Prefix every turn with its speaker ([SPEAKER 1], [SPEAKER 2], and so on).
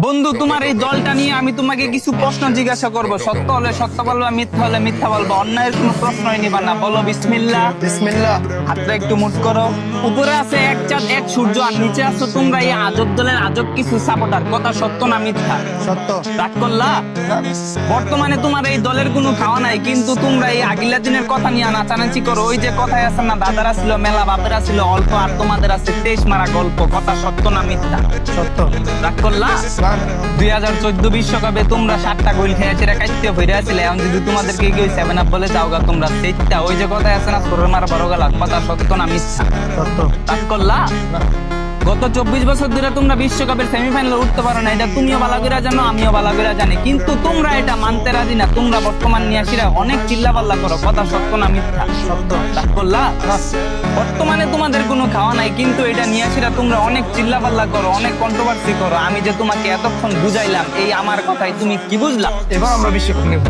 [SPEAKER 1] বন্ধু, তোমার এই দলটা নিয়ে আমি তোমাকে কিছু প্রশ্ন জিজ্ঞাসা করব। সত্য হলে সত্য বলবা, মিথ্যা হলে মিথ্যা বলবা। অন্যায়ের কোনো প্রশ্নই নিবা না। বলো বিসমিল্লাহ।
[SPEAKER 2] বিসমিল্লাহ।
[SPEAKER 1] হাতটা একটু মুট করো। উপরে আছে এক চাঁদ এক সূর্য, আর নিচে আছো তোমরা এই আজব দলের আজব কিছু সাপোর্টার। কথা সত্য না মিথ্যা?
[SPEAKER 2] সত্য।
[SPEAKER 1] রাগ করলা? বর্তমানে তোমার এই দলের কোনো খাওয়া নাই, কিন্তু তোমরা এই আগিলা দিনের কথা নিয়ে নাচানাচি করো। ওই যে কথায় আছে না, দাদারা ছিল মেলা, বাপেরা ছিল অল্প, আর তোমাদের আছে 23 মারা গল্প। কথা সত্য না মিথ্যা?
[SPEAKER 2] সত্য।
[SPEAKER 1] রাগ করলা? 2014 বিশ্বকাপে তোমরা 7টা গোল খেয়েছে, কাটতে ভরে আসলে। এখন যদি তোমাদেরকে কেউ 7 আপ বলে যাওগা, তোমরা সেইটা ওই যে কথায় আছে না, সরের মার বড় গেলা। কথা সত্য না মিথ্যা?
[SPEAKER 2] সত্য।
[SPEAKER 1] রাগ করলা? গত 24 বছর ধরে তোমরা বিশ্বকাপের সেমিফাইনালে উঠতে পারো না, এটা তুমিও ভালো করে জানো, আমিও ভালো করে জানি, কিন্তু তোমরা এটা মানতে রাজি না। তোমরা বর্তমান নিয়াসীরা অনেক চিল্লাপাল্লা করো। কথা সত্য না মিথ্যা?
[SPEAKER 2] সত্য।
[SPEAKER 1] রাগ করলা? বর্তমানে তোমাদের কোনো খাওয়া নাই, কিন্তু এটা নিয়াসীরা তোমরা অনেক চিল্লাপাল্লা করো, অনেক কন্ট্রোভার্সি করো। আমি যে তোমাকে এতক্ষণ বুঝাইলাম, এই আমার কথাই তুমি কি বুঝলা?
[SPEAKER 2] এবার আমরা বিশ্বকাপ নেব।